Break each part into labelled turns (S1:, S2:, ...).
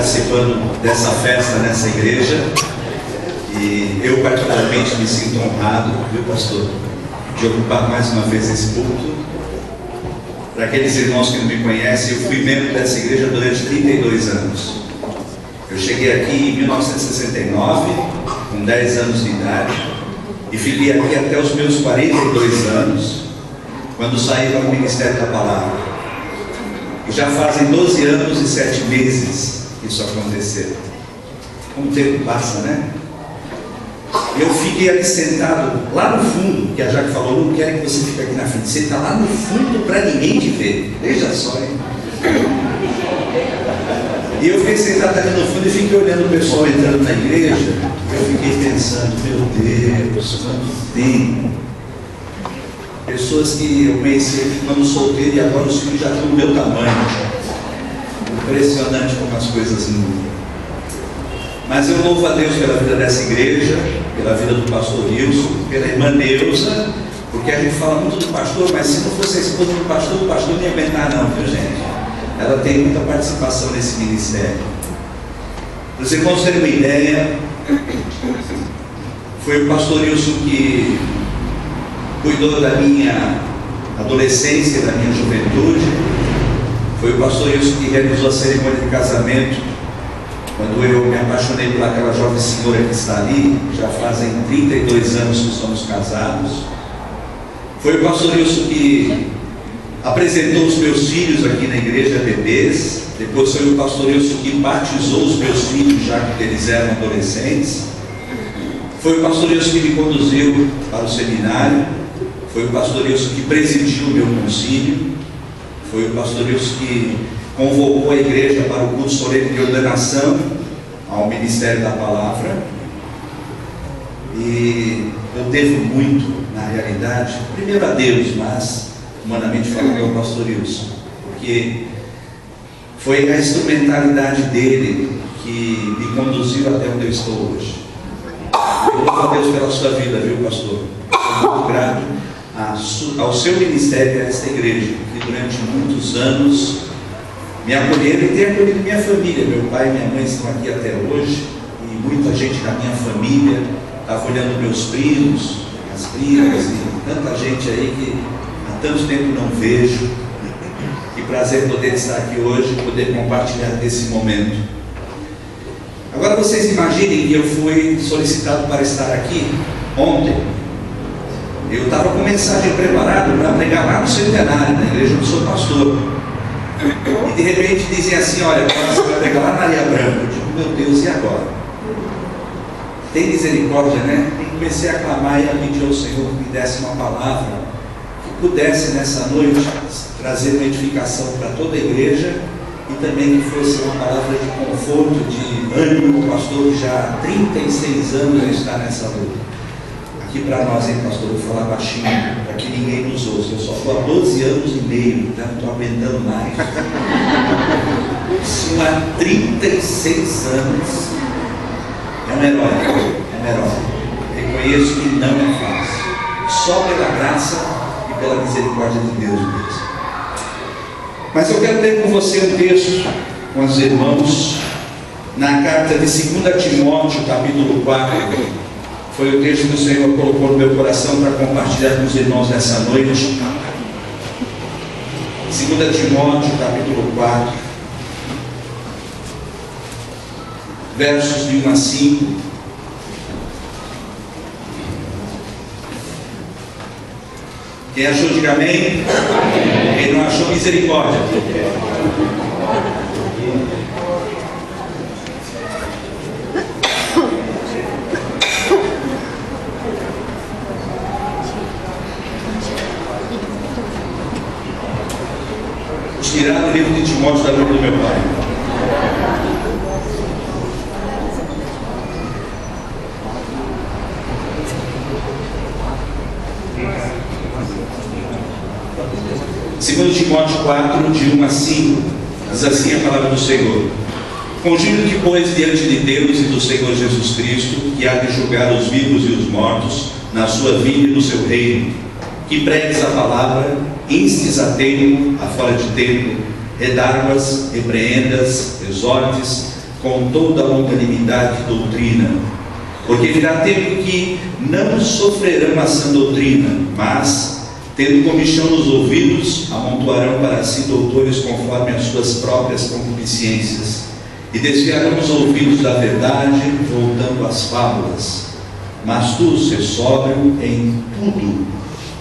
S1: participando dessa festa nessa igreja. E eu particularmente me sinto honrado, viu, pastor, de ocupar mais uma vez esse púlpito. Para aqueles irmãos que não me conhecem, eu fui membro dessa igreja durante 32 anos. Eu cheguei aqui em 1969, com 10 anos de idade, e fiquei aqui até os meus 42 anos, quando saí para o Ministério da Palavra. E já fazem 12 anos e 7 meses que isso aconteceu. Como o tempo passa, né? Eu fiquei ali sentado lá no fundo, que a Jaque falou, não quero que você fique aqui na frente, você está lá no fundo para ninguém te ver. Veja só, hein? E eu fiquei sentado ali no fundo e fiquei olhando o pessoal entrando na igreja. Eu fiquei pensando, meu Deus, quanto tempo. Pessoas que eu conheci quando solteiro e agora os filhos já estão do meu tamanho. Impressionante como as coisas mudam. Mas eu louvo a Deus pela vida dessa igreja, pela vida do pastor Wilson, pela irmã Neuza, porque a gente fala muito do pastor, mas se não fosse a esposa do pastor não ia aguentar não, viu gente? Ela tem muita participação nesse ministério. Para os irmãos terem uma ideia, foi o pastor Wilson que cuidou da minha adolescência, da minha juventude. Foi o pastor Wilson que realizou a cerimônia de casamento quando eu me apaixonei por aquela jovem senhora que está ali. Já fazem 32 anos que somos casados. Foi o pastor Wilson que apresentou os meus filhos aqui na igreja, bebês. Depois foi o pastor Wilson que batizou os meus filhos, já que eles eram adolescentes. Foi o pastor Wilson que me conduziu para o seminário. Foi o pastor Wilson que presidiu o meu concílio. Foi o pastor Wilson que convocou a igreja para o culto solene de ordenação ao Ministério da Palavra. E eu devo muito, na realidade, primeiro a Deus, mas humanamente falando, ao pastor Wilson, porque foi a instrumentalidade dele que me conduziu até onde eu estou hoje. Eu louvo a Deus pela sua vida, viu, pastor? Sou muito grato ao seu ministério e a esta igreja, que durante muitos anos me acolheram e tem acolhido minha família. Meu pai e minha mãe estão aqui até hoje, e muita gente da minha família estava olhando meus primos, as primas, e tanta gente aí que há tanto tempo não vejo. Que prazer poder estar aqui hoje, poder compartilhar desse momento. Agora vocês imaginem que eu fui solicitado para estar aqui ontem. Eu estava com mensagem preparada para pregar lá no centenário, na igreja onde sou pastor. E de repente dizem assim, olha, você vai pregar lá na Areia Branca. Eu digo, meu Deus, e agora? Tem misericórdia, né? E comecei a clamar e a pedir ao Senhor que me desse uma palavra que pudesse nessa noite trazer uma edificação para toda a igreja e também que fosse uma palavra de conforto, de ânimo. O pastor que já há 36 anos está nessa luta. Aqui para nós, hein, pastor, eu vou falar baixinho, para que ninguém nos ouça. Eu só estou há 12 anos e meio, já não estou aguentando mais. Isso há 36 anos. É um herói, é um herói. Reconheço que não é fácil. Só pela graça e pela misericórdia de Deus mesmo. Mas eu quero ler com você um texto, com os irmãos, na carta de 2 Timóteo, capítulo 4. Foi o texto que o Senhor colocou no meu coração para compartilhar com os irmãos nessa noite. 2 Timóteo, capítulo 4, versos de 1 a 5. Quem achou, diga amém. Quem não achou, misericórdia. Tirar o livro de Timóteo da boca do meu pai. Segundo Timóteo 4, de 1 a 5, diz assim a palavra do Senhor: Conjuro-te, pois, diante de Deus e do Senhor Jesus Cristo, que há de julgar os vivos e os mortos na sua vinda e no seu reino, que pregues a palavra, instes a tempo, a fora de tempo, redarguas, repreendas, exortes, com toda a longanimidade de doutrina, porque virá tempo que não sofrerão a sã doutrina, mas, tendo comichão nos ouvidos, amontoarão para si doutores conforme as suas próprias concupiscências, e desviarão os ouvidos da verdade, voltando às fábulas. Mas tu, ser sóbrio em tudo,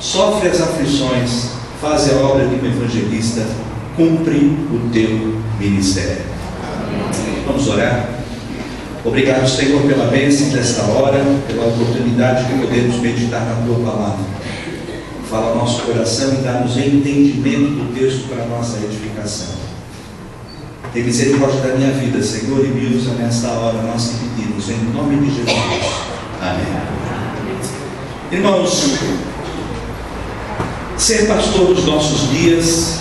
S1: sofre as aflições, faz a obra de um evangelista, cumpre o teu ministério. Vamos orar? Obrigado, Senhor, pela bênção desta hora, pela oportunidade que podemos meditar na tua palavra. Fala ao nosso coração e dá-nos entendimento do texto para a nossa edificação. Tem misericórdia da minha vida, Senhor, e me usa nesta hora, nós te pedimos, em nome de Jesus. Amém. Irmãos, ser pastor dos nossos dias,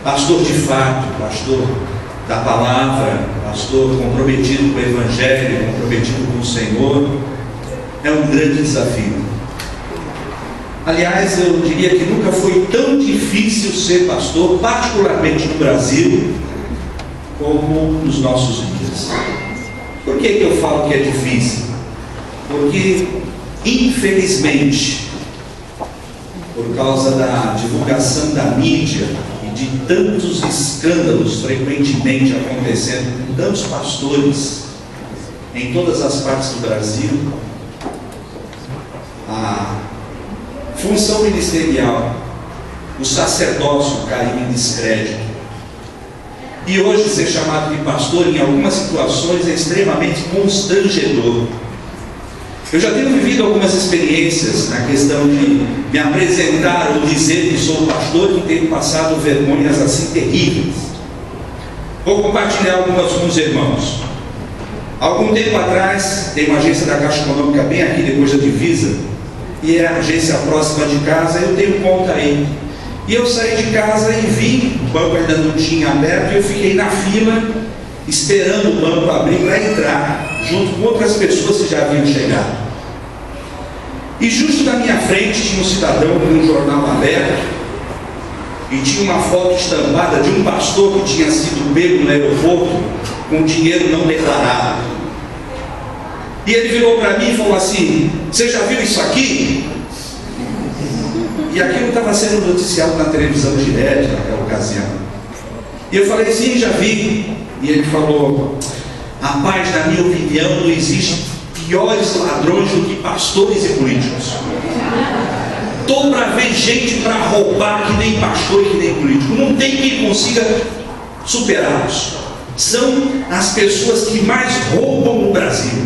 S1: pastor de fato, pastor da palavra, pastor comprometido com o Evangelho, comprometido com o Senhor, é um grande desafio. Aliás, eu diria que nunca foi tão difícil ser pastor, particularmente no Brasil, como nos nossos dias. Por que eu falo que é difícil? Porque, infelizmente, por causa da divulgação da mídia e de tantos escândalos frequentemente acontecendo com tantos pastores em todas as partes do Brasil, a função ministerial, o sacerdócio caiu em descrédito. E hoje ser chamado de pastor em algumas situações é extremamente constrangedor. Eu já tenho vivido algumas experiências na questão de me apresentar ou dizer que sou pastor e tenho passado vergonhas assim terríveis. Vou compartilhar algumas com os irmãos. Algum tempo atrás, tem uma agência da Caixa Econômica bem aqui depois da divisa, e é a agência próxima de casa, eu tenho conta aí. E eu saí de casa e vi, o banco ainda não tinha aberto, e eu fiquei na fila, esperando o banco abrir para entrar, junto com outras pessoas que já haviam chegado. E justo na minha frente tinha um cidadão com um jornal aberto, e tinha uma foto estampada de um pastor que tinha sido pego no aeroporto com dinheiro não declarado. E ele virou para mim e falou assim: você já viu isso aqui? E aquilo estava sendo noticiado na televisão direto naquela ocasião. E eu falei: sim, já vi. E ele falou: rapaz, na minha opinião, não existe piores ladrões do que pastores e políticos. Estou para ver gente para roubar que nem pastor e que nem político. Não tem quem consiga superá-los. São as pessoas que mais roubam no Brasil.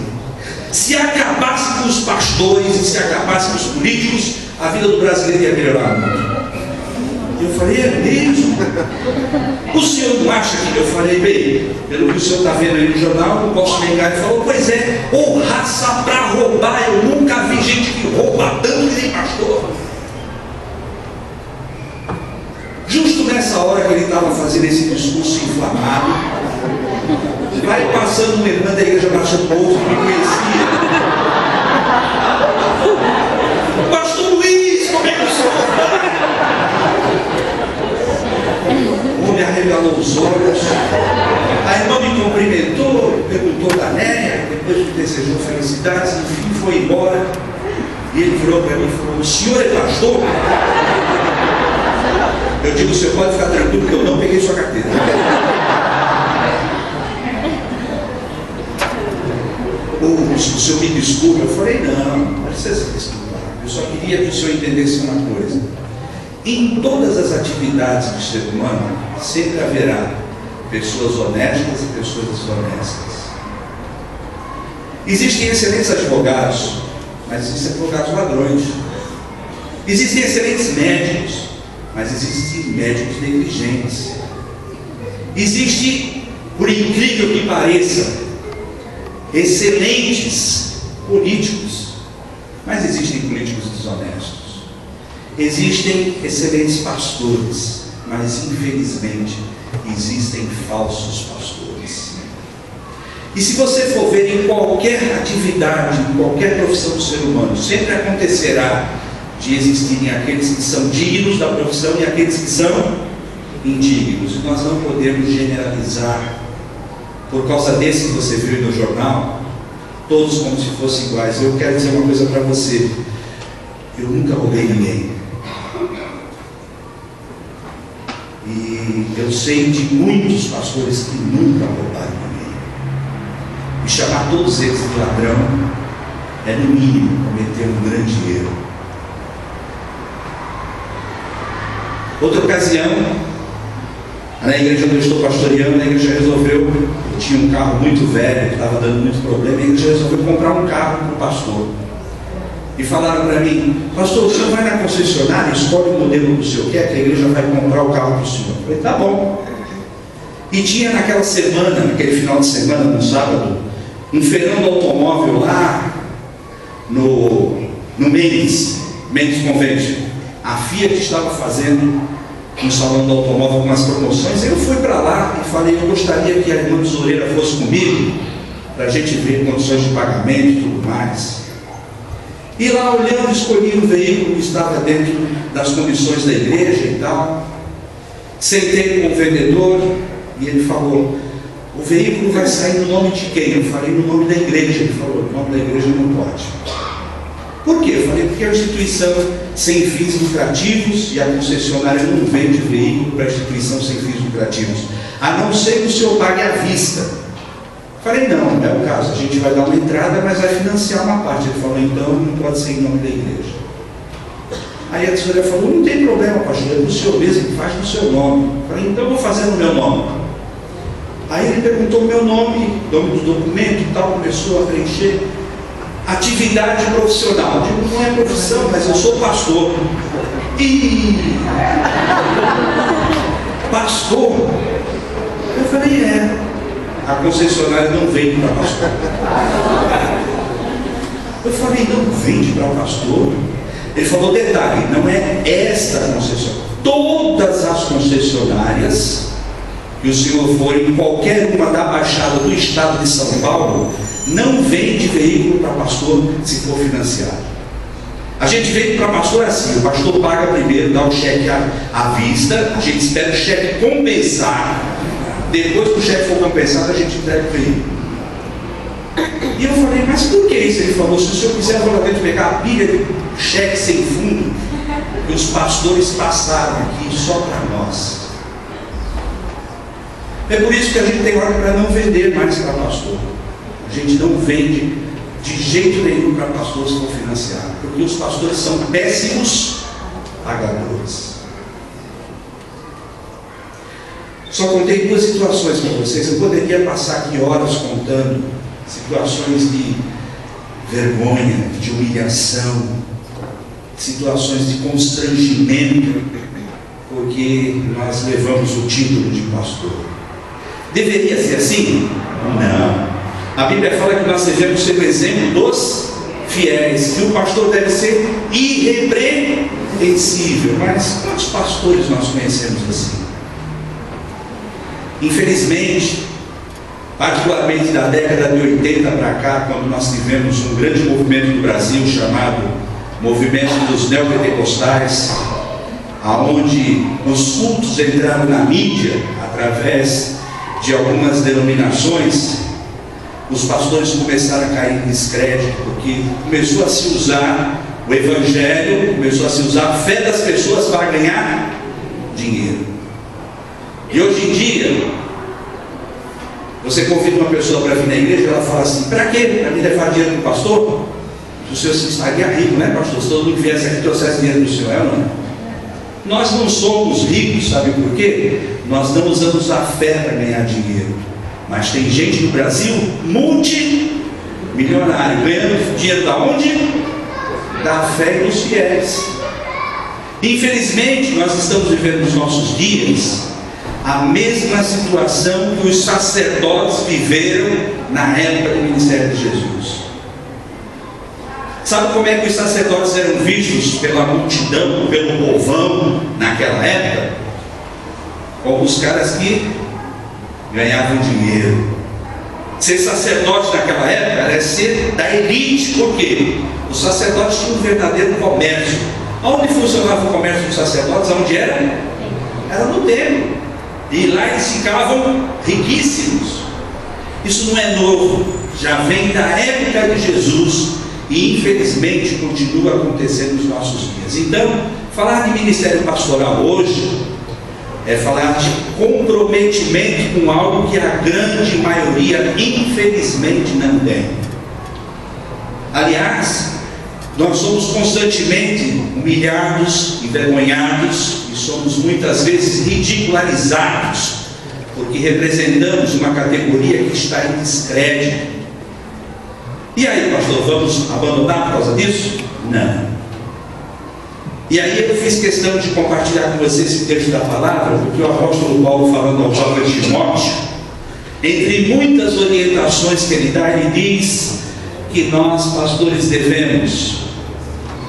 S1: Se acabasse com os pastores e se acabasse com os políticos, a vida do brasileiro ia melhorar muito. Eu falei: é mesmo? O senhor não acha que... Eu falei: bem, pelo que o senhor está vendo aí no jornal, não posso negar. Ele falou: pois é, ou raça para roubar. Eu nunca vi gente que rouba tanto que nem pastor. Justo nessa hora que ele estava fazendo esse discurso inflamado, vai passando uma irmã da igreja Baixa Pouso que me conhecia. Pastor Luiz, como é que o senhor está? O homem arregalou os olhos. A irmã me cumprimentou, perguntou da Néia, depois me desejou felicidades, enfim, foi embora. E ele virou para mim e falou: o senhor é pastor? Eu digo: o senhor pode ficar tranquilo que eu não peguei sua carteira. O senhor me desculpa. Eu falei: não precisa desculpar. Eu só queria que o senhor entendesse uma coisa. Em todas as atividades do ser humano, sempre haverá pessoas honestas e pessoas desonestas. Existem excelentes advogados, mas existem advogados ladrões. Existem excelentes médicos, mas existem médicos negligentes. Existe, por incrível que pareça, excelentes políticos, mas existem políticos desonestos. Existem excelentes pastores, mas infelizmente existem falsos pastores. E se você for ver em qualquer atividade, em qualquer profissão do ser humano, sempre acontecerá de existirem aqueles que são dignos da profissão e aqueles que são indignos. E nós não podemos generalizar por causa desse que você viu no jornal, todos como se fossem iguais. Eu quero dizer uma coisa para você: eu nunca roubei ninguém. E eu sei de muitos pastores que nunca roubaram ninguém. E chamar todos eles de ladrão é, no mínimo, cometer um grande erro. Outra ocasião, na igreja onde eu estou pastoreando, a igreja resolveu, tinha um carro muito velho, que estava dando muito problema, a igreja resolveu comprar um carro para o pastor. E falaram para mim: pastor, o senhor vai na concessionária, escolhe o modelo que o senhor quer, que a igreja vai comprar o carro para o senhor. Eu falei: tá bom. E tinha naquela semana, naquele final de semana, no sábado, um feirão do automóvel lá no Mendes Convention. A Fiat estava fazendo um salão do automóvel com umas promoções. Eu fui para lá e falei: eu gostaria que a irmã tesoureira fosse comigo, para a gente ver condições de pagamento e tudo mais. E lá, olhando, escolhi um veículo que estava dentro das condições da igreja e tal. Sentei com o vendedor e ele falou: o veículo vai sair no nome de quem? Eu falei: no nome da igreja. Ele falou: no nome da igreja não pode. Por quê? Eu falei: porque é uma instituição sem fins lucrativos e a concessionária não vende veículo para instituição sem fins lucrativos, a não ser que o senhor pague à vista. Falei: não, não é o caso, a gente vai dar uma entrada, mas vai financiar uma parte. Ele falou: então não pode ser em nome da igreja. Aí a tesoureira falou: não tem problema, pastor, é do senhor mesmo, que faz no seu nome. Falei: então eu vou fazer no meu nome. Aí ele perguntou o meu nome, nome do documento e tal, começou a preencher. Atividade profissional. Eu digo: não é profissão, mas eu sou pastor. E pastor? Eu falei: é. A concessionária não vende para pastor. Eu falei: não vende para pastor? Ele falou: detalhe, não é esta concessionária. Todas as concessionárias que o senhor for em qualquer uma da Baixada do estado de São Paulo, não vende veículo para pastor se for financiado. A gente vende para pastor assim: o pastor paga primeiro, dá o cheque à vista, a gente espera o cheque compensar. Depois que o cheque for compensado, a gente entrega o veículo. E eu falei: mas por que isso? Ele falou: se o senhor quiser, eu vou lá dentro pegar a pilha de cheque sem fundo que os pastores passaram aqui só para nós. É por isso que a gente tem ordem para não vender mais para pastor. A gente não vende de jeito nenhum para pastores que for financiado, porque os pastores são péssimos pagadores. Só contei duas situações para vocês. Eu poderia passar aqui horas contando situações de vergonha, de humilhação, situações de constrangimento, porque nós levamos o título de pastor. Deveria ser assim? Não. A Bíblia fala que nós devemos ser o exemplo dos fiéis, que o pastor deve ser irrepreensível. Mas quantos pastores nós conhecemos assim? Infelizmente, particularmente da década de 80 para cá, quando nós tivemos um grande movimento no Brasil chamado Movimento dos Neopentecostais, aonde os cultos entraram na mídia através de algumas denominações, os pastores começaram a cair em descrédito, porque começou a se usar o evangelho, começou a se usar a fé das pessoas para ganhar dinheiro. E hoje em dia, você convida uma pessoa para vir na igreja, ela fala assim: para quê? Para me levar dinheiro para o pastor? O senhor se estaria rico, né, pastor? Se todo mundo viesse aqui e trouxesse dinheiro do senhor, não é? Nós não somos ricos, sabe por quê? Nós não usamos a fé para ganhar dinheiro. Mas tem gente no Brasil multimilionário, ganhando dinheiro da onde? Da fé e dos fiéis. Infelizmente, nós estamos vivendo nos nossos dias a mesma situação que os sacerdotes viveram na época do ministério de Jesus. Sabe como é que os sacerdotes eram vistos pela multidão, pelo povão naquela época? Como os caras que ganhavam dinheiro. Ser sacerdote naquela época era ser da elite. Por quê? Os sacerdotes tinham um verdadeiro comércio. Onde funcionava o comércio dos sacerdotes? Onde era? Era no templo. E lá eles ficavam riquíssimos. Isso não é novo, já vem da época de Jesus e infelizmente continua acontecendo nos nossos dias. Então, falar de ministério pastoral hoje é falar de comprometimento com algo que a grande maioria infelizmente não tem. Aliás, nós somos constantemente humilhados, envergonhados e somos muitas vezes ridicularizados, porque representamos uma categoria que está em descrédito. E aí, pastor, vamos abandonar por causa disso? Não. E aí eu fiz questão de compartilhar com você esse texto da palavra, porque o apóstolo Paulo, falando ao jovem Timóteo, entre muitas orientações que ele dá, ele diz que nós, pastores, devemos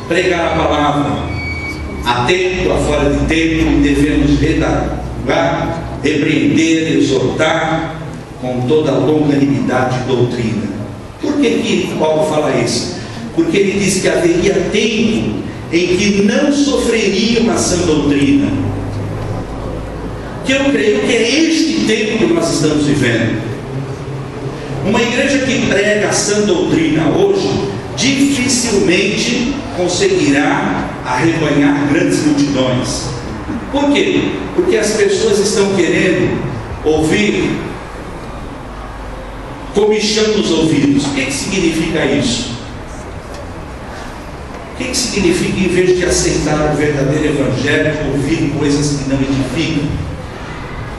S1: pregar a palavra a tempo, a fora de tempo, e devemos redagar, repreender, exortar com toda a longanimidade e doutrina. Por que Paulo fala isso? Porque ele diz que haveria tempo em que não sofreriam a sã doutrina. Que eu creio que é este tempo que nós estamos vivendo. Uma igreja que prega a sã doutrina hoje dificilmente conseguirá arrebanhar grandes multidões. Por quê? Porque as pessoas estão querendo ouvir comichão nos ouvidos. O que significa isso? O que significa, em vez de aceitar o verdadeiro evangelho, ouvir coisas que não edificam?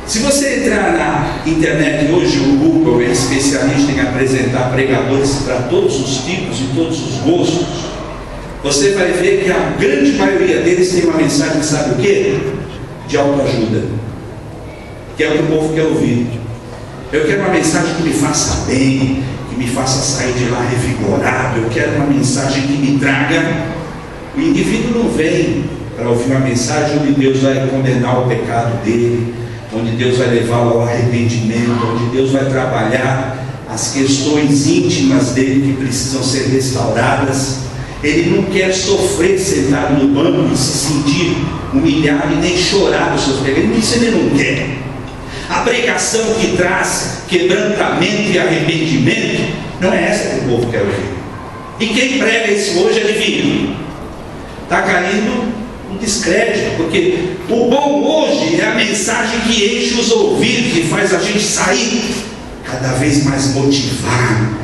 S1: Se você entrar na internet hoje, o Google é especialista em apresentar pregadores para todos os tipos e todos os gostos. Você vai ver que a grande maioria deles tem uma mensagem, sabe o quê? De autoajuda, que é o que o povo quer ouvir. Eu quero uma mensagem que me faça bem, que me faça sair de lá revigorado. Eu quero uma mensagem que me traga. O indivíduo não vem para ouvir uma mensagem onde Deus vai condenar o pecado dele, onde Deus vai levá-lo ao arrependimento, onde Deus vai trabalhar as questões íntimas dele que precisam ser restauradas. Ele não quer sofrer sentado no banco e se sentir humilhado e nem chorar dos seus pecados. Isso ele não quer. A pregação que traz quebrantamento e arrependimento não é essa que o povo quer ouvir. E quem prega isso hoje, adivinha? Está caindo um descrédito, porque o bom hoje é a mensagem que enche os ouvidos e faz a gente sair cada vez mais motivado.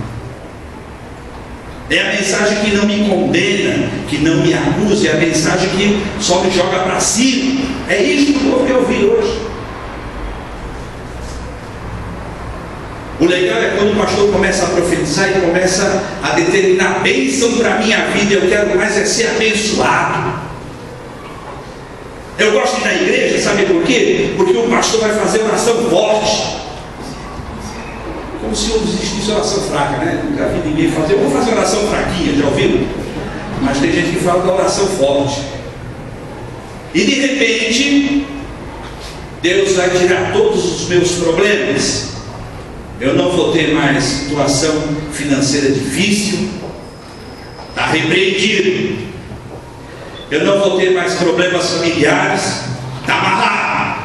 S1: É a mensagem que não me condena, que não me acusa, é a mensagem que só me joga para cima. É isso que o povo quer ouvir hoje. O legal é quando o pastor começa a profetizar e começa a determinar bênção para a minha vida. Eu quero mais é ser abençoado. Eu gosto de ir na igreja, sabe por quê? Porque o pastor vai fazer oração forte. Como se existisse oração fraca, né? Nunca vi ninguém fazer. Vamos fazer oração fraquinha, já ouviram? Mas tem gente que fala da oração forte. E de repente, Deus vai tirar todos os meus problemas. Eu não vou ter mais situação financeira difícil, está repreendido. Eu não vou ter mais problemas familiares, está amarrado.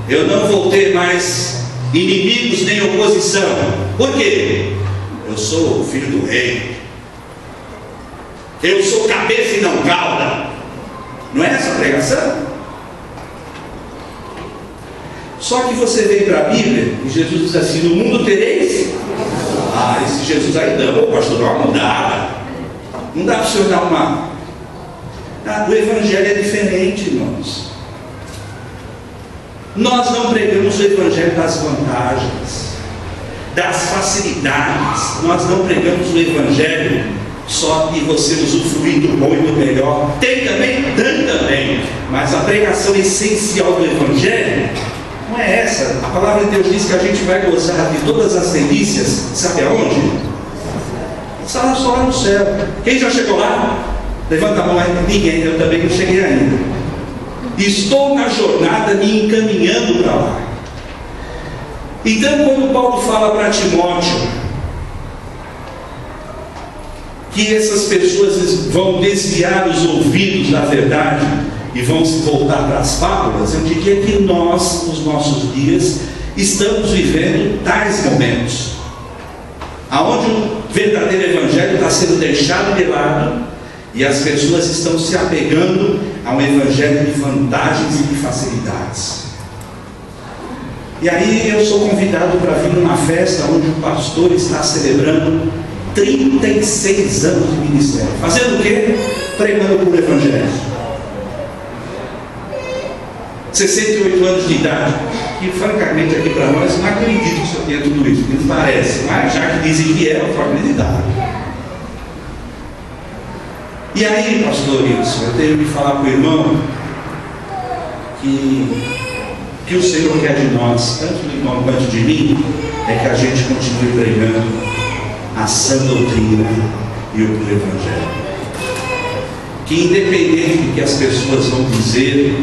S1: Eu não vou ter mais inimigos nem oposição. Por quê? Eu sou o filho do rei. Eu sou cabeça e não cauda. Não é essa a pregação? Só que você vem para a Bíblia e Jesus diz assim: no mundo tereis. Esse Jesus aí não, pastor, dá uma mudada. Não dá para o senhor dar uma. O evangelho é diferente, irmãos. Nós não pregamos o evangelho das vantagens, das facilidades. Nós não pregamos o evangelho só de você usufruir do bom e do melhor. Tem também? Tem também. Mas a pregação essencial do evangelho não é essa. A palavra de Deus diz que a gente vai gozar de todas as delícias, sabe aonde? Está só lá no céu. Quem já chegou lá? Levanta a mão aí. Ninguém, eu também não cheguei ainda. Estou na jornada me encaminhando para lá. Então, quando Paulo fala para Timóteo que essas pessoas vão desviar os ouvidos da verdade e vão se voltar para as fábulas, eu diria que nós, nos nossos dias, estamos vivendo tais momentos, aonde o verdadeiro evangelho está sendo deixado de lado e as pessoas estão se apegando a um evangelho de vantagens e de facilidades. E aí eu sou convidado para vir numa festa onde o pastor está celebrando 36 anos de ministério. Fazendo o quê? Pregando por evangelho. 68 anos de idade. E francamente aqui para nós, não acredito que o senhor tenha tudo isso, não parece, mas já que dizem que é, eu vou acreditar. E aí, pastor Wilson, eu tenho que falar para o irmão que o Senhor quer de nós, tanto do irmão quanto de mim, é que a gente continue pregando a sã doutrina e o puro evangelho. Que independente do que as pessoas vão dizer,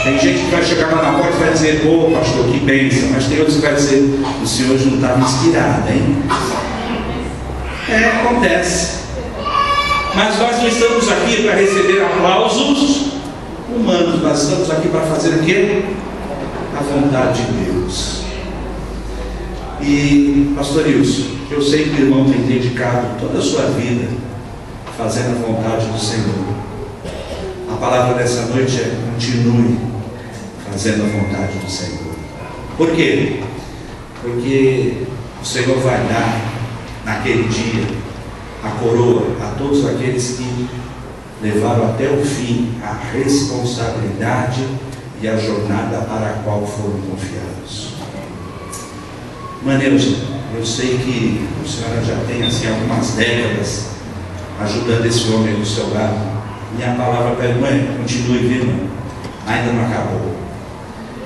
S1: tem gente que vai chegar lá na porta e vai dizer: pô, pastor, que bênção. Mas tem outros que vai dizer: o senhor não estava inspirado, hein? Acontece. Mas nós não estamos aqui para receber aplausos humanos. Nós estamos aqui para fazer o quê? A vontade de Deus. E, pastor Wilson, eu sei que o irmão tem dedicado toda a sua vida fazendo a vontade do Senhor. A palavra dessa noite é: continue fazendo a vontade do Senhor. Por quê? Porque o Senhor vai dar naquele dia a coroa a todos aqueles que levaram até o fim a responsabilidade e a jornada para a qual foram confiados. Maneuza, eu sei que a senhora já tem assim algumas décadas ajudando esse homem do seu lado. Minha palavra para a irmã: continue vindo, ainda não acabou.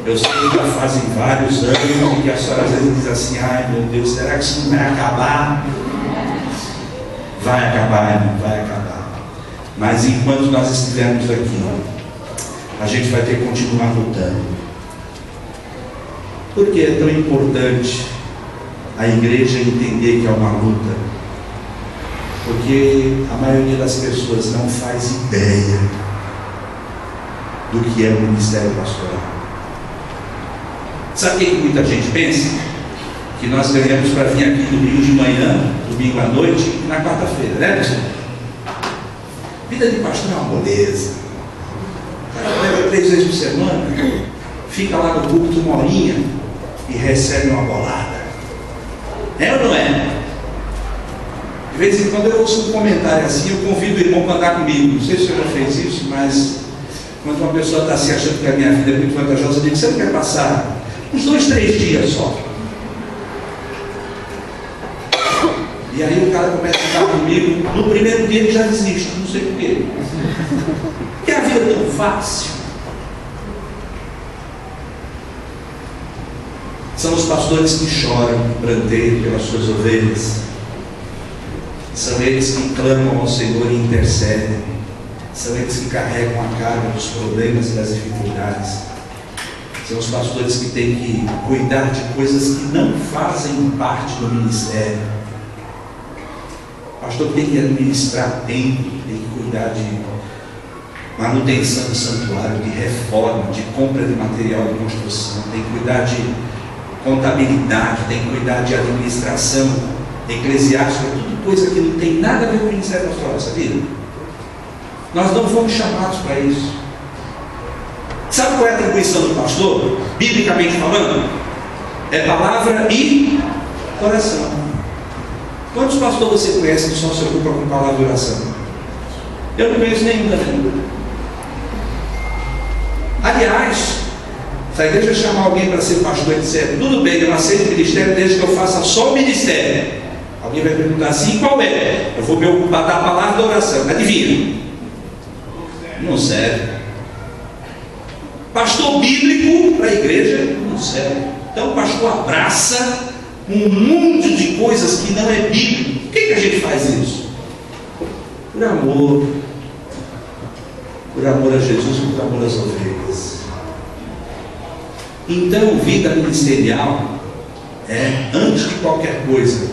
S1: Eu sei que já fazem vários anos que a senhora às vezes diz assim: ai meu Deus, será que isso não vai acabar? Vai acabar, irmão, vai acabar. Mas enquanto nós estivermos aqui, a gente vai ter que continuar lutando. Por que é tão importante a igreja entender que é uma luta? Porque a maioria das pessoas não faz ideia do que é o ministério pastoral. Sabe o que muita gente pensa? Que nós ganhamos para vir aqui domingo de manhã, domingo à noite e na quarta-feira, né, pessoal? Vida de pastor é uma moleza. O cara leva 3 vezes por semana, fica lá no púlpito uma horinha e recebe uma bolada. É ou não é? De vez em quando eu ouço um comentário assim, eu convido o irmão para andar comigo. Não sei se o senhor já fez isso, mas quando uma pessoa está assim achando que a minha vida é muito vantajosa, eu digo: você não quer passar uns 2, 3 dias só? E aí o cara começa a andar comigo, no primeiro dia ele já desiste, não sei porquê. Porque a vida é tão fácil. São os pastores que choram, pranteiam pelas suas ovelhas. São eles que clamam ao Senhor e intercedem. São eles que carregam a carga dos problemas e das dificuldades. São os pastores que têm que cuidar de coisas que não fazem parte do ministério. O pastor tem que administrar tempo, tem que cuidar de manutenção do santuário, de reforma, de compra de material de construção, tem que cuidar de contabilidade, tem que cuidar de administração eclesiástica, tudo coisa que não tem nada a ver com o ministério pastoral, sabia? Nós não fomos chamados para isso. Sabe qual é a atribuição do pastor, biblicamente falando? É palavra e coração. Quantos pastores você conhece que só se ocupa com palavra e oração? Eu não conheço nenhum também. Aliás, se a igreja chamar alguém para ser pastor e disser: tudo bem, eu aceito o ministério desde que eu faça só o ministério. Alguém vai perguntar assim: qual é? Eu vou me ocupar da palavra e da oração. Adivinha? Não serve. Pastor bíblico para a igreja não serve. Então o pastor abraça um monte de coisas que não é bíblico. Por que a gente faz isso? Por amor. Por amor a Jesus e por amor às ovelhas. Então, vida ministerial é, antes de qualquer coisa,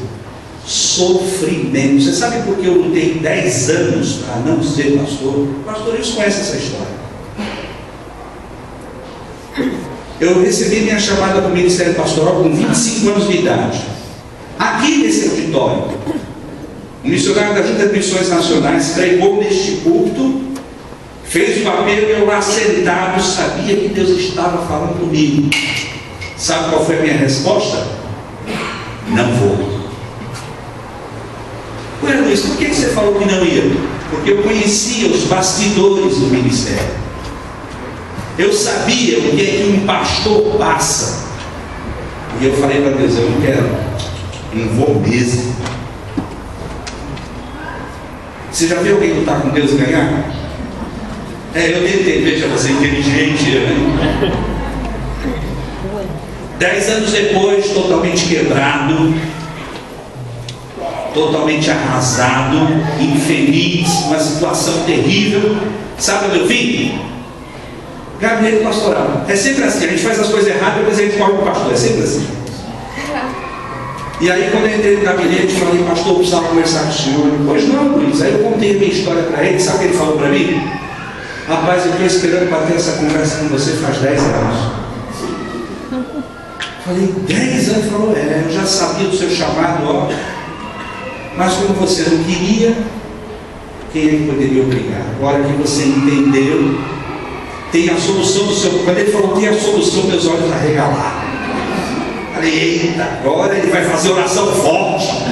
S1: sofrimento. Você sabe por que eu lutei 10 anos para não ser pastor? Pastor, eles conhecem essa história. Eu recebi minha chamada para o Ministério Pastoral com 25 anos de idade. Aqui nesse auditório, o missionário da Junta de Missões Nacionais pregou neste púlpito, fez o apelo e eu lá sentado sabia que Deus estava falando comigo. Sabe qual foi a minha resposta? Não vou. Ué, Luiz, por que você falou que não ia? Porque eu conhecia os bastidores do ministério. Eu sabia o que é que um pastor passa. E eu falei para Deus, eu não quero, não vou mesmo. Você já viu alguém lutar com Deus e ganhar? Eu tentei, veja, você é inteligente, né? 10 anos depois, totalmente quebrado, totalmente arrasado, infeliz, uma situação terrível. Sabe onde eu vim? Gabinete pastoral. É sempre assim, a gente faz as coisas erradas, depois a gente corre para o pastor, é sempre assim. E aí quando eu entrei no gabinete, falei, pastor, eu precisava conversar com o senhor. Pois não, Luiz. Aí eu contei a minha história para ele, sabe o que ele falou para mim? Rapaz, eu estou esperando para ter essa conversa com você faz 10 anos. Falei, 10 anos? Ele falou, eu já sabia do seu chamado, ó. Mas como você não queria, quem é que poderia obrigar? Agora que você entendeu, tem a solução do seu... Quando ele falou, tem a solução, meus olhos arregalaram. Falei, eita, agora ele vai fazer oração forte.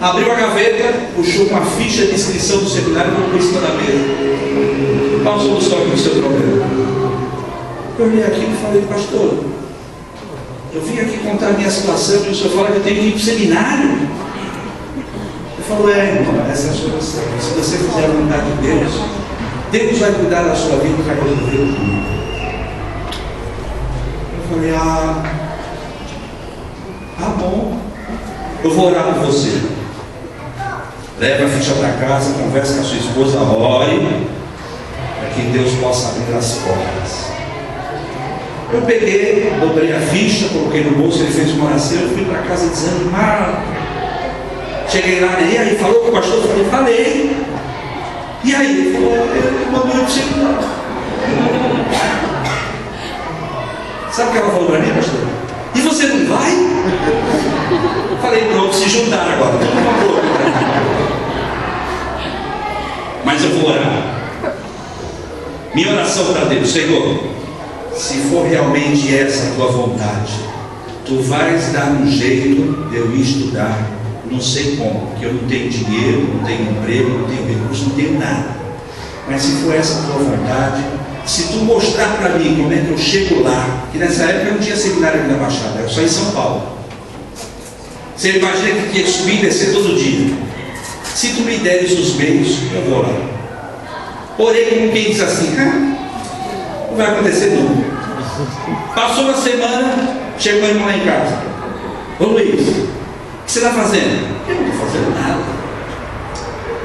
S1: Abriu a gaveta, puxou uma ficha de inscrição do seminário e colocou em cima da mesa. Qual a solução aqui do seu problema? Eu olhei aqui e falei, pastor, eu vim aqui contar a minha situação e o senhor fala que eu tenho que ir para o seminário. Ele falou, irmão, essa é a solução. Se você fizer a vontade de Deus, Deus vai cuidar da sua vida e vai resolver tudo. Eu falei, bom, eu vou orar por você. Leva a ficha para casa, conversa com a sua esposa, ore, para que Deus possa abrir as portas. Eu peguei, dobrei a ficha, coloquei no bolso, ele fez uma oração, eu fui para casa desanimado. Cheguei lá, e aí, falou com o pastor? Eu falei. E aí, ele falou, ele mandou eu para o seminário. Sabe o que ela falou para mim, pastor? E você não vai? Falei, pronto, se juntaram agora. Mas eu vou orar. Minha oração para Deus, Senhor, se for realmente essa a tua vontade, tu vais dar um jeito de eu ir estudar, não sei como, porque eu não tenho dinheiro, não tenho emprego, não tenho recurso, não tenho nada. Mas se for essa a tua vontade, se tu mostrar para mim como é que eu chego lá, que nessa época não tinha seminário aqui na Baixada, era só em São Paulo. Você imagina que tinha que subir e descer todo dia. Se tu me deres os meios, eu vou lá. Porém, como quem diz assim, não vai acontecer nunca. Passou uma semana, chegou a irmã lá em casa. Ô Luiz, o que você está fazendo? Eu não estou fazendo nada.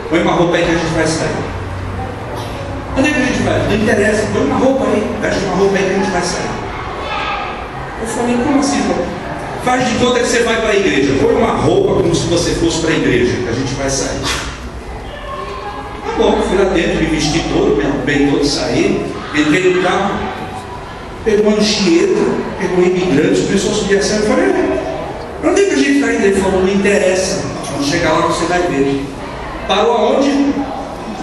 S1: Põe uma roupa aí que a gente vai sair. Onde é que a gente vai? Não interessa, põe uma roupa aí, veste uma roupa aí que a gente vai sair. Eu falei, como assim? Faz de conta que você vai para a igreja. Põe uma roupa como se você fosse para a igreja, que a gente vai sair. Tá bom, fui lá dentro, me vesti todo, me arrumei todo, saí, entrei no carro, pegou uma Anchieta, pegou imigrantes, começou a subir a cena. Eu falei, para onde é que a gente está indo? Ele falou, não interessa, quando chegar lá você vai ver. Parou aonde?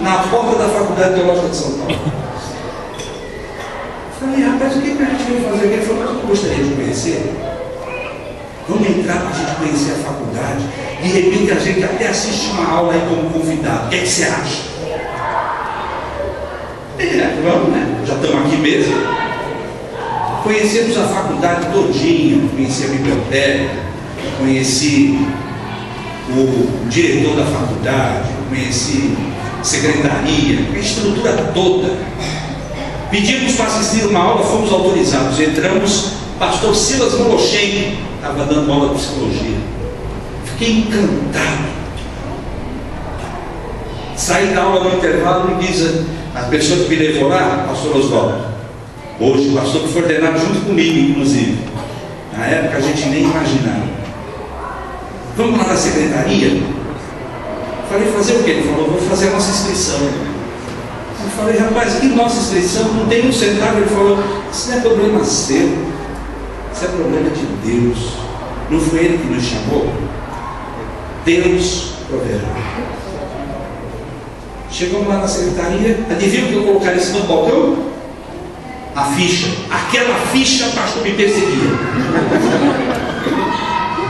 S1: Na porta da Faculdade Teológica de São Paulo. Falei, rapaz, o que a gente veio fazer aqui? Ele falou, mas eu gostaria de conhecer. Vamos entrar para a gente conhecer a faculdade. De repente a gente até assiste uma aula aí como convidado. O que é que você acha? Vamos, né? Já estamos aqui mesmo. Conhecemos a faculdade todinha, conheci a biblioteca, conheci o diretor da faculdade, conheci a secretaria, a estrutura toda. Pedimos para assistir uma aula, fomos autorizados. Entramos, pastor Silas Molochenko estava dando aula de psicologia. Fiquei encantado. Saí da aula no intervalo e diz a pessoa que me levou lá, pastor Oswaldo, hoje o pastor que foi ordenado junto comigo, inclusive. Na época a gente nem imaginava. Vamos lá na secretaria? Falei, fazer o quê? Ele falou, vou fazer a nossa inscrição. Eu falei, rapaz, aqui nossa inscrição não tem um centavo. Ele falou, isso não é problema seu, isso é problema de Deus. Não foi Ele que nos chamou? Deus proverá. Chegamos lá na secretaria, adivinha o que eu colocaria em cima do balcão? A ficha. Aquela ficha, pastor, me perseguia.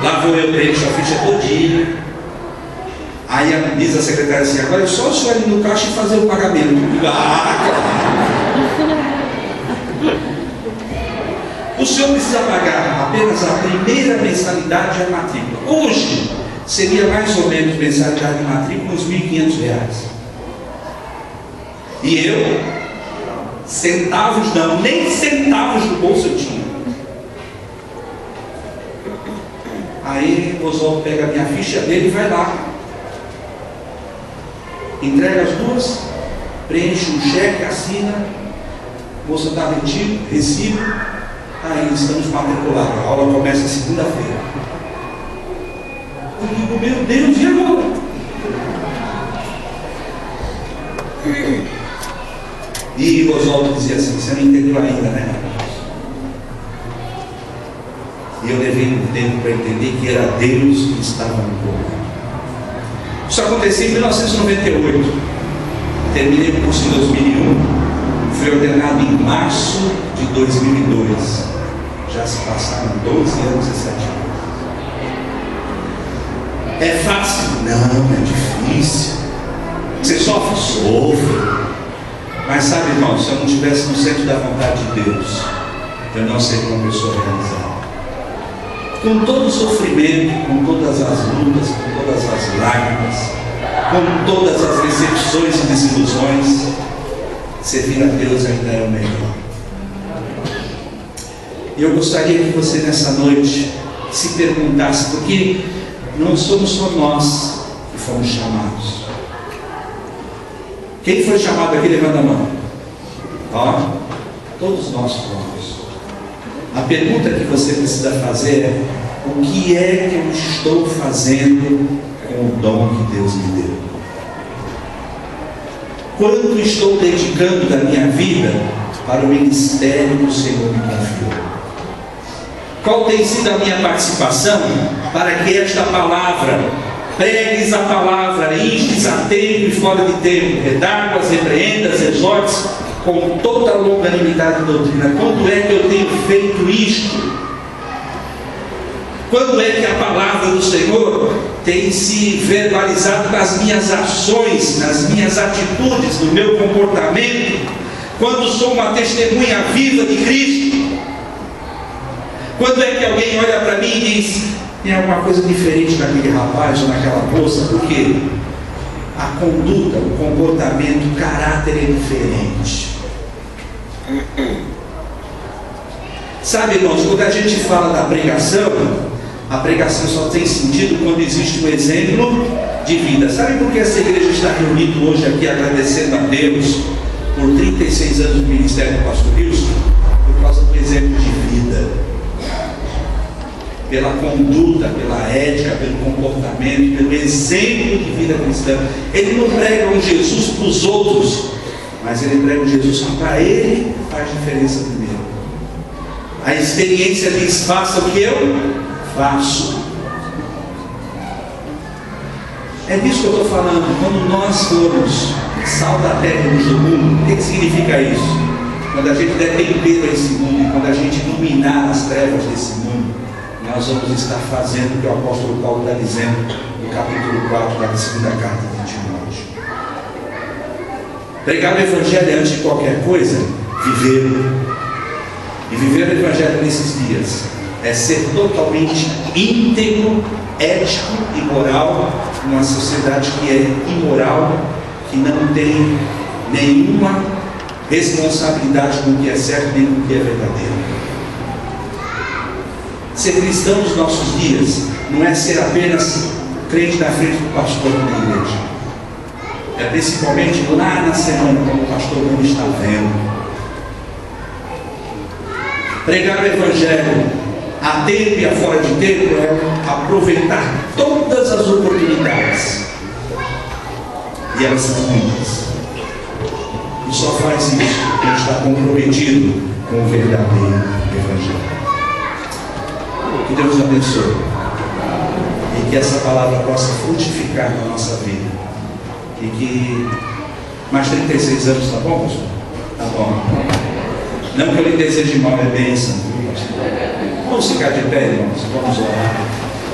S1: Lá vou eu preencho a ficha todinha. Aí diz a secretária assim, agora é só o senhor ir no caixa e fazer o pagamento. O senhor precisa pagar apenas a primeira mensalidade e a matrícula. Hoje seria mais ou menos mensalidade de matrícula uns R$1.500. E eu, centavos não, nem centavos do bolso eu tinha. Aí o Oswaldo pega a minha ficha dele e vai lá. Entrega as duas, preenche um cheque, assina, moça está retido, recibo, aí estamos matriculados. A aula começa segunda-feira. Eu digo, meu Deus, e agora? E o Oswaldo dizia assim, você não entendeu ainda, né? E eu levei um tempo para entender que era Deus que estava no comando. Isso aconteceu em 1998. Terminei o curso em 2001. Fui ordenado em março de 2002. Já se passaram 12 anos e 7 anos. É fácil? Não, é difícil. Você sofre? Sofre. Mas sabe, irmão, se eu não estivesse no centro da vontade de Deus, eu não seria uma pessoa realizada. Com todo o sofrimento, com todas as lutas, com todas as lágrimas, com todas as decepções e desilusões, servir a Deus ainda é o melhor. E eu gostaria que você nessa noite se perguntasse, porque não somos só nós que fomos chamados. Quem foi chamado aqui, levanta a mão. Ó, todos nós fomos. A pergunta que você precisa fazer é: o que é que eu estou fazendo com o dom que Deus me deu? Quanto estou dedicando da minha vida para o ministério que o Senhor me confiou? Qual tem sido a minha participação para que esta palavra, pregues a palavra, instes a tempo e fora de tempo, redarguas, repreendas, exortes, com toda a longanimidade de doutrina? Quando é que eu tenho feito isto? Quando é que a palavra do Senhor tem se verbalizado nas minhas ações, nas minhas atitudes, no meu comportamento? Quando sou uma testemunha viva de Cristo? Quando é que alguém olha para mim e diz: tem alguma coisa diferente naquele rapaz ou naquela moça? Porque a conduta, o comportamento, o caráter é diferente. Sabe, irmãos, quando a gente fala da pregação, a pregação só tem sentido quando existe um exemplo de vida. Sabe por que essa igreja está reunida hoje aqui agradecendo a Deus por 36 anos do ministério do pastor Wilson? Por causa do exemplo de vida. Pela conduta, pela ética, pelo comportamento, pelo exemplo de vida cristã. Ele não prega um Jesus para os outros, mas ele prega um Jesus que para ele faz diferença primeiro. A experiência diz: faça o que eu faço. É disso que eu estou falando. Quando nós formos sal da terra e luz do mundo, o que significa isso? Quando a gente der tempero a esse mundo, e quando a gente iluminar as trevas desse mundo, nós vamos estar fazendo o que o apóstolo Paulo está dizendo no capítulo 4 da segunda carta de Timóteo. Pregar o Evangelho antes de qualquer coisa, viver. E viver o Evangelho nesses dias é ser totalmente íntegro, ético e moral numa sociedade que é imoral, que não tem nenhuma responsabilidade com o que é certo nem com o que é verdadeiro. Ser cristão nos nossos dias não é ser apenas crente na frente do pastor da igreja. É principalmente lá na semana, como o pastor não está vendo. Pregar o Evangelho a tempo e a fora de tempo é aproveitar todas as oportunidades. E elas são muitas. O só faz isso porque a gente está comprometido com o verdadeiro Evangelho. Que Deus nos abençoe e que essa palavra possa frutificar na nossa vida. E que mais 36 anos, tá bom, pastor? Tá bom. Não que eu lhe deseje mal, é bênção. Vamos ficar de pé, irmãos, vamos orar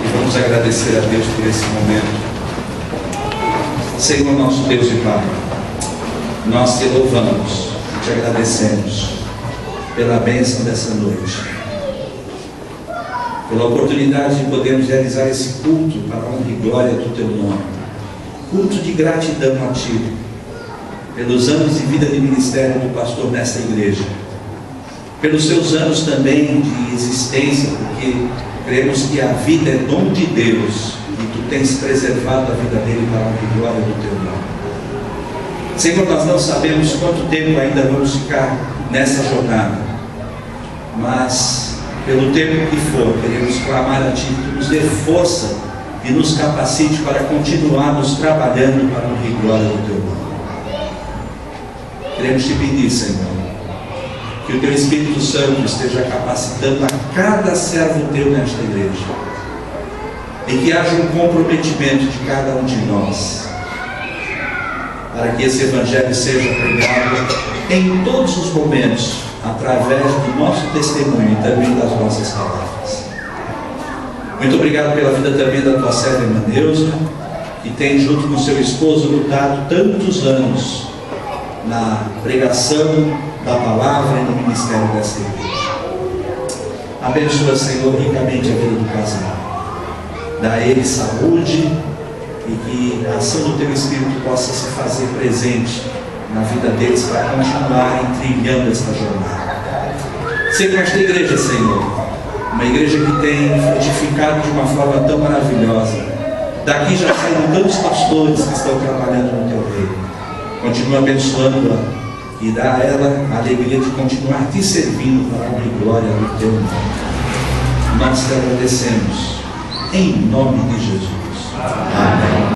S1: e vamos agradecer a Deus por esse momento. Senhor nosso Deus e Pai, nós te louvamos e te agradecemos pela bênção dessa noite, pela oportunidade de podermos realizar esse culto para a honra e glória do teu nome, culto de gratidão a ti, pelos anos de vida de ministério do pastor nesta igreja, pelos seus anos também de existência, porque cremos que a vida é dom de Deus e tu tens preservado a vida dele para a honra e glória do teu nome. Senhor, nós não sabemos quanto tempo ainda vamos ficar nessa jornada, mas pelo tempo que for, queremos clamar a ti que tu nos dê força e nos capacite para continuarmos trabalhando para a honra e glória do teu nome. Queremos te pedir, Senhor, que o teu Espírito Santo esteja capacitando a cada servo teu nesta igreja, e que haja um comprometimento de cada um de nós, para que esse Evangelho seja pregado em todos os momentos, através do nosso testemunho e também das nossas palavras. Muito obrigado pela vida também da tua serva irmã Neuza, que tem junto com seu esposo lutado tantos anos na pregação da palavra e no ministério desta igreja. Abençoa, Senhor, ricamente a vida do casal. Dá a ele saúde e que a ação do teu Espírito possa se fazer presente na vida deles para continuarem trilhando esta jornada. Seja esta igreja, Senhor, uma igreja que tem frutificado de uma forma tão maravilhosa. Daqui já saíram tantos pastores que estão trabalhando no teu reino. Continua abençoando-a e dá a ela a alegria de continuar te servindo para a honra e glória do teu nome. Nós te agradecemos em nome de Jesus. Amém.